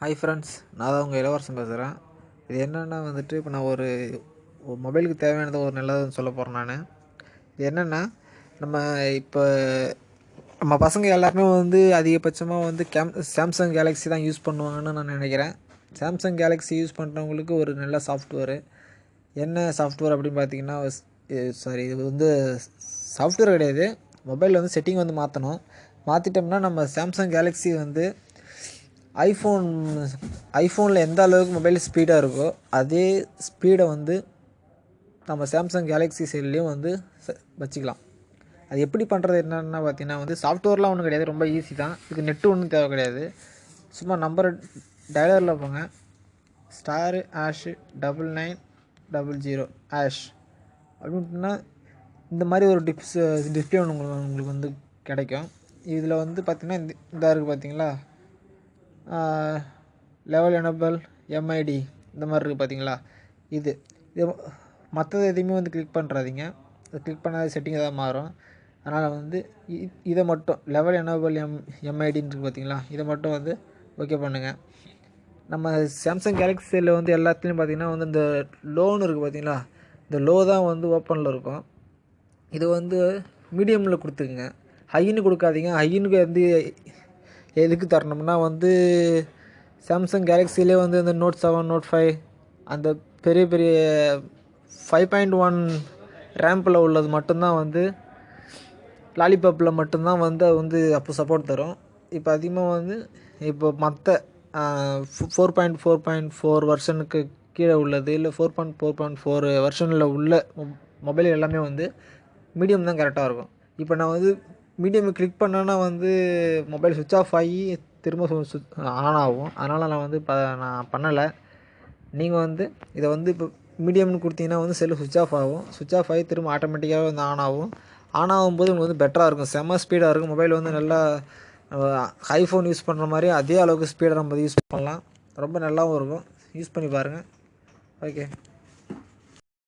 Hi friends, நான் தான் உங்கள் இளவரசன் பேசுகிறேன். இது என்னென்னா வந்துட்டு இப்போ நான் ஒரு மொபைலுக்கு தேவையானது ஒரு நல்லதுன்னு சொல்ல போகிறேன் நான். இது என்னென்னா, நம்ம இப்போ நம்ம பசங்க எல்லாருமே வந்து அதிகபட்சமாக வந்து சாம்சங் கேலக்ஸி தான் யூஸ் பண்ணுவாங்கன்னு நான் நினைக்கிறேன். சாம்சங் கேலக்ஸி யூஸ் பண்ணுறவங்களுக்கு ஒரு நல்ல சாஃப்ட்வேரு. என்ன சாஃப்ட்வேர் அப்படின்னு பார்த்தீங்கன்னா, சாரி, இது வந்து சாஃப்ட்வேர் கிடையாது. மொபைலில் வந்து செட்டிங் வந்து மாற்றணும். மாற்றிட்டோம்னா நம்ம சாம்சங் கேலக்ஸி வந்து ஐஃபோனில் எந்த அளவுக்கு மொபைல் ஸ்பீடாக இருக்கோ அதே ஸ்பீடை வந்து நம்ம சாம்சங் கேலக்ஸி சைட்லேயும் வந்து வச்சுக்கலாம். அது எப்படி பண்ணுறது என்னென்னா பார்த்தீங்கன்னா வந்து சாஃப்ட்வேர்லாம் ஒன்றும் கிடையாது, ரொம்ப ஈஸி தான். இதுக்கு நெட்டு ஒன்றும் தேவை கிடையாது. சும்மா நம்பர் டயலரில் போங்க, *#9900# அப்படின்ட்டுனா இந்த மாதிரி ஒரு டிஸ்பிளே ஒன்று உங்களுக்கு வந்து கிடைக்கும். இதில் வந்து பார்த்திங்கன்னா இந்த இருக்குது பார்த்தீங்களா, லெவல் எனபிள் எம்ஐடி இந்த மாதிரி இருக்குது பார்த்தீங்களா. இது மற்றது எதையுமே வந்து கிளிக் பண்ணுறாதீங்க. கிளிக் பண்ணாத செட்டிங் எதாவது மாறும். அதனால் வந்து இதை மட்டும் லெவல் எனபிள் எம்ஐடின்னு இருக்குது பார்த்தீங்களா, இதை மட்டும் வந்து ஓகே பண்ணுங்கள். நம்ம சாம்சங் கேலக்ஸியில் வந்து எல்லாத்துலேயும் பார்த்திங்கன்னா வந்து இந்த லோன் இருக்குது பார்த்தீங்களா, இந்த லோ தான் வந்து ஓப்பனில் இருக்கும். இது வந்து மீடியமில் கொடுத்துக்குங்க, ஹைன்னு கொடுக்காதீங்க. ஹைன்னு வந்து எதுக்கு தரணும்னா வந்து சாம்சங் கேலக்ஸிலே வந்து இந்த நோட் 7, நோட் 5 அந்த பெரிய பெரிய 5.1 ரேம்பில் உள்ளது மட்டும்தான் வந்து லாலிபாப்பில் மட்டும்தான் வந்து அது வந்து அப்போ சப்போர்ட் தரும். இப்போ அதிகமாக வந்து இப்போ மற்ற 4.4.4 வெர்ஷனுக்கு கீழே உள்ளது, இல்லை 4.4.4 வெர்ஷனில் உள்ள மொபைல் எல்லாமே வந்து மீடியம் தான் கரெக்டாக இருக்கும். இப்போ நான் வந்து மீடியம் கிளிக் பண்ணேன்னா வந்து மொபைல் சுவிட்ச் ஆஃப் ஆகி திரும்ப ஆன் ஆகும். அதனால் நான் வந்து நான் பண்ணலை. நீங்கள் வந்து இதை வந்து இப்போ மீடியம்னு கொடுத்தீங்கன்னா வந்து செல்லு சுவிட்ச் ஆஃப் ஆகும். சுவிட்ச் ஆஃப் ஆகி திரும்ப ஆட்டோமேட்டிக்காகவே வந்து ஆன் ஆகும். ஆன் ஆகும்போது உங்களுக்கு வந்து பெட்டராக இருக்கும், செம்ம ஸ்பீடாக இருக்கும். மொபைல் வந்து நல்லா ஐஃபோன் யூஸ் பண்ணுற மாதிரி அதே அளவுக்கு ஸ்பீடாக நம்ம யூஸ் பண்ணலாம். ரொம்ப நல்லாவும் இருக்கும். யூஸ் பண்ணி பாருங்கள். ஓகே.